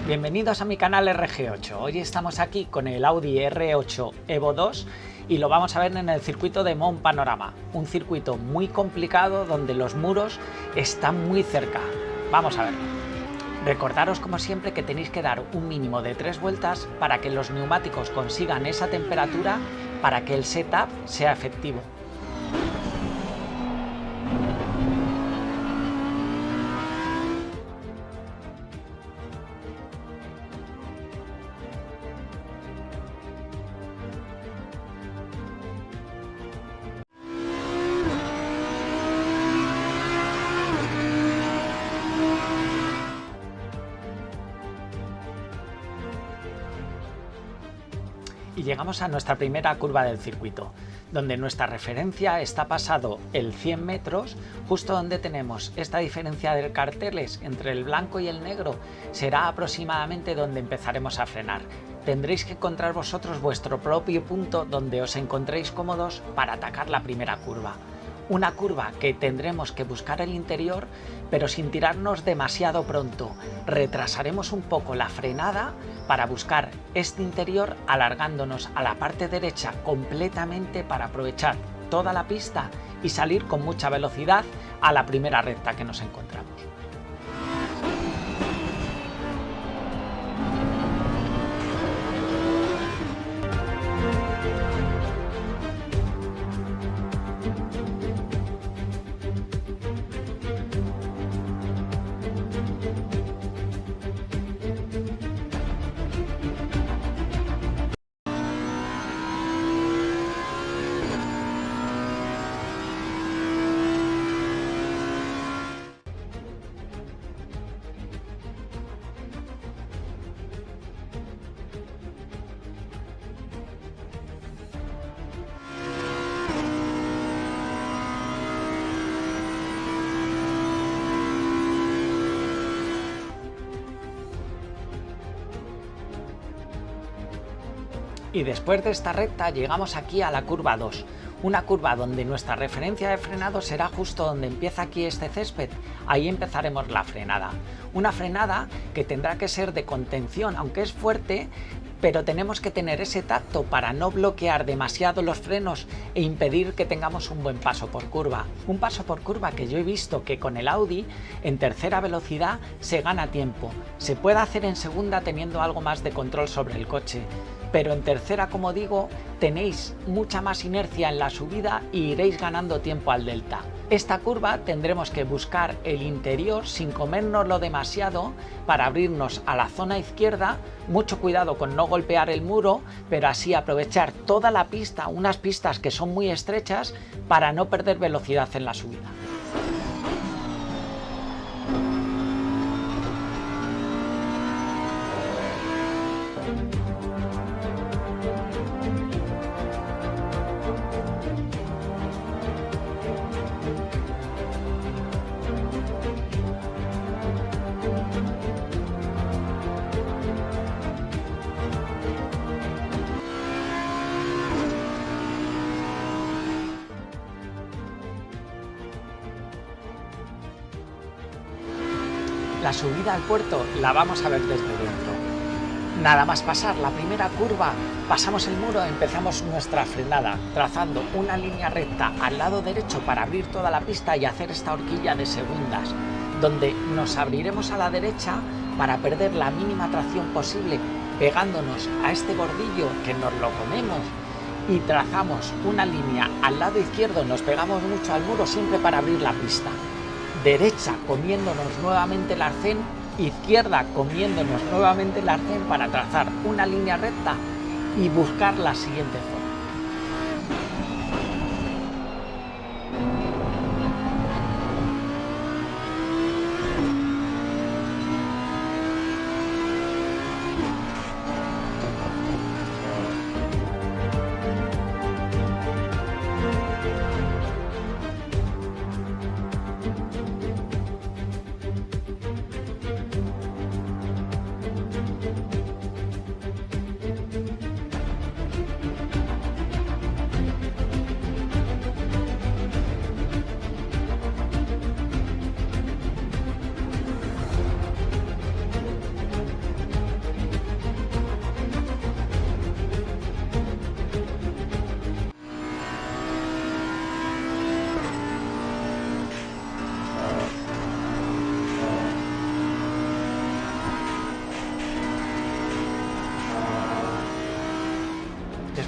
Bienvenidos a mi canal RG8. Hoy estamos aquí con el Audi R8 Evo 2 y lo vamos a ver en el circuito de Mont Panorama, un circuito muy complicado donde los muros están muy cerca. Vamos a verlo. Recordaros como siempre que tenéis que dar un mínimo de 3 vueltas para que los neumáticos consigan esa temperatura para que el setup sea efectivo. Y llegamos a nuestra primera curva del circuito, donde nuestra referencia está pasado el 100 metros, justo donde tenemos esta diferencia de carteles entre el blanco y el negro, será aproximadamente donde empezaremos a frenar. Tendréis que encontrar vosotros vuestro propio punto donde os encontréis cómodos para atacar la primera curva. Una curva que tendremos que buscar el interior, pero sin tirarnos demasiado pronto. Retrasaremos un poco la frenada para buscar este interior, alargándonos a la parte derecha completamente para aprovechar toda la pista y salir con mucha velocidad a la primera recta que nos encontramos. Y después de esta recta llegamos aquí a la curva 2, una curva donde nuestra referencia de frenado será justo donde empieza aquí este césped, ahí empezaremos la frenada. Una frenada que tendrá que ser de contención, aunque es fuerte, pero tenemos que tener ese tacto para no bloquear demasiado los frenos e impedir que tengamos un buen paso por curva. Un paso por curva que yo he visto que con el Audi en tercera velocidad se gana tiempo. Se puede hacer en segunda teniendo algo más de control sobre el coche, pero en tercera, como digo, tenéis mucha más inercia en la subida y iréis ganando tiempo al delta. Esta curva tendremos que buscar el interior sin comérnoslo demasiado para abrirnos a la zona izquierda, mucho cuidado con no golpear el muro, pero así aprovechar toda la pista, unas pistas que son muy estrechas, para no perder velocidad en la subida. La subida al puerto la vamos a ver desde dentro. Nada más pasar la primera curva, pasamos el muro, empezamos nuestra frenada, trazando una línea recta al lado derecho para abrir toda la pista y hacer esta horquilla de segundas, donde nos abriremos a la derecha para perder la mínima tracción posible, pegándonos a este bordillo que nos lo comemos, y trazamos una línea al lado izquierdo, nos pegamos mucho al muro siempre para abrir la pista. Derecha comiéndonos nuevamente el arcén, izquierda comiéndonos nuevamente el arcén para trazar una línea recta y buscar la siguiente zona.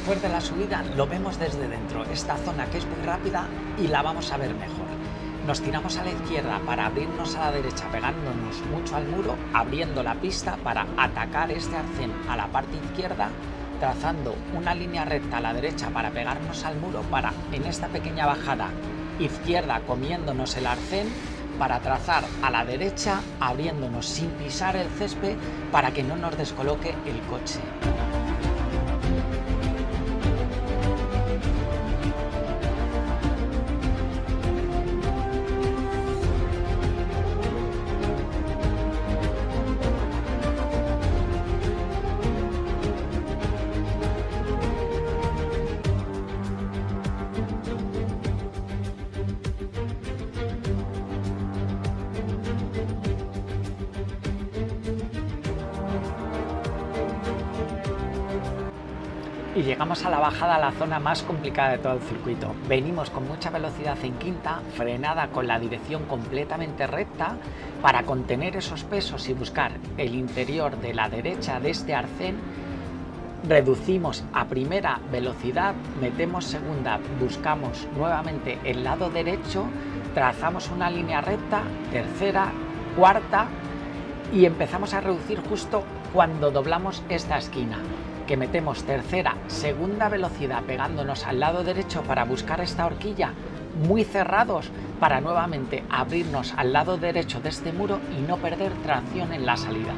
después de la subida lo vemos desde dentro, esta zona que es muy rápida y la vamos a ver mejor. Nos tiramos a la izquierda para abrirnos a la derecha pegándonos mucho al muro, abriendo la pista para atacar este arcén a la parte izquierda, trazando una línea recta a la derecha para pegarnos al muro, para en esta pequeña bajada izquierda comiéndonos el arcén, para trazar a la derecha abriéndonos sin pisar el césped para que no nos descoloque el coche. Y llegamos a la bajada, a la zona más complicada de todo el circuito. Venimos con mucha velocidad en quinta, frenada con la dirección completamente recta para contener esos pesos y buscar el interior de la derecha de este arcén. Reducimos a primera velocidad, metemos segunda, buscamos nuevamente el lado derecho, trazamos una línea recta, tercera, cuarta y empezamos a reducir justo cuando doblamos esta esquina, que metemos tercera, segunda velocidad pegándonos al lado derecho para buscar esta horquilla, muy cerrados para nuevamente abrirnos al lado derecho de este muro y no perder tracción en la salida.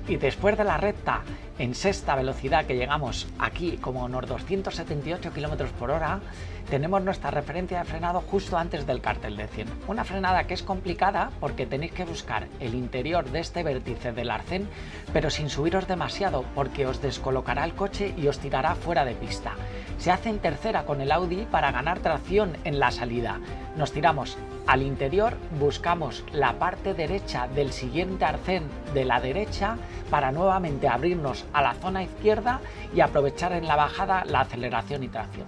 Y después de la recta en sexta velocidad, que llegamos aquí como unos 278 km por hora, tenemos nuestra referencia de frenado justo antes del cartel de 100. Una frenada que es complicada porque tenéis que buscar el interior de este vértice del arcén, pero sin subiros demasiado porque os descolocará el coche y os tirará fuera de pista. Se hace en tercera con el Audi para ganar tracción en la salida. Nos tiramos al interior, buscamos la parte derecha del siguiente arcén de la derecha para nuevamente abrirnos a la zona izquierda y aprovechar en la bajada la aceleración y tracción.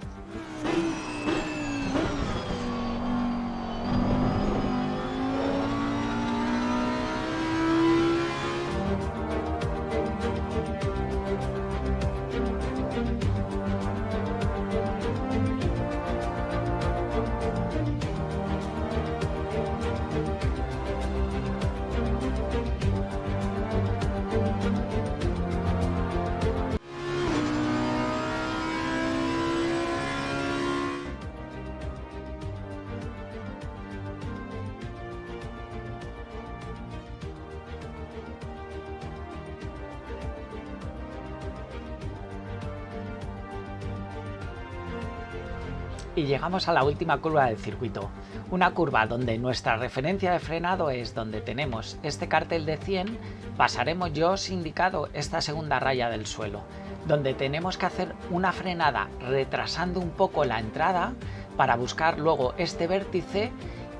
Y llegamos a la última curva del circuito, una curva donde nuestra referencia de frenado es donde tenemos este cartel de 100, pasaremos, yo os he indicado esta segunda raya del suelo, donde tenemos que hacer una frenada retrasando un poco la entrada para buscar luego este vértice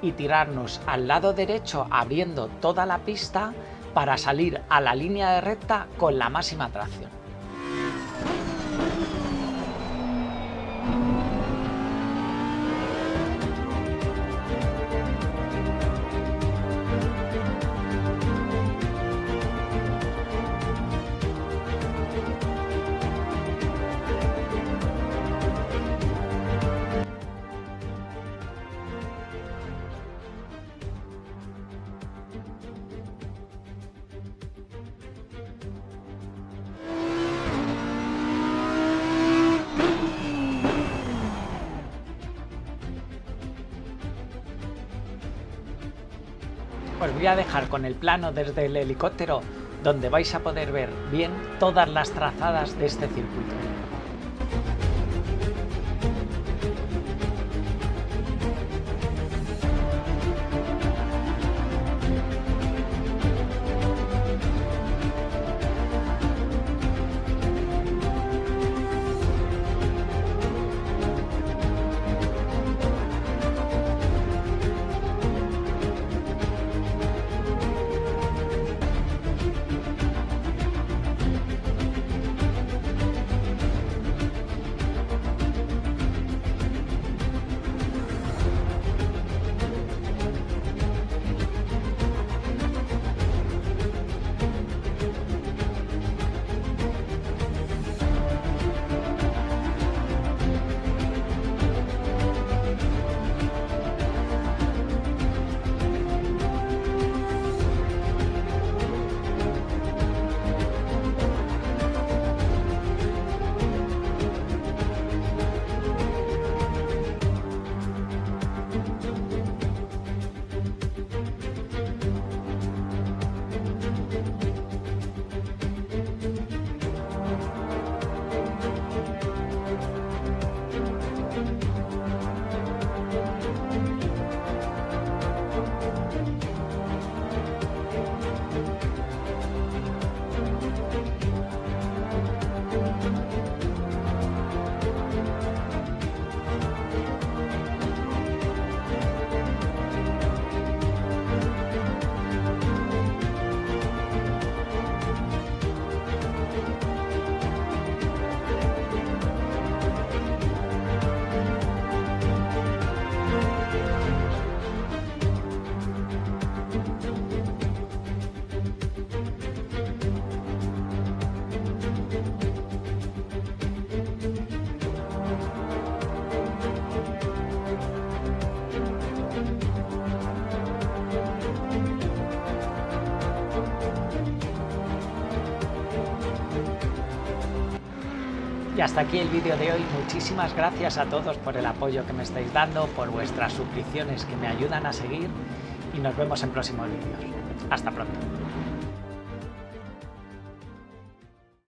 y tirarnos al lado derecho abriendo toda la pista para salir a la línea de recta con la máxima tracción. Os voy a dejar con el plano desde el helicóptero donde vais a poder ver bien todas las trazadas de este circuito. Y hasta aquí el vídeo de hoy. Muchísimas gracias a todos por el apoyo que me estáis dando, por vuestras suscripciones que me ayudan a seguir y nos vemos en próximos vídeos. Hasta pronto.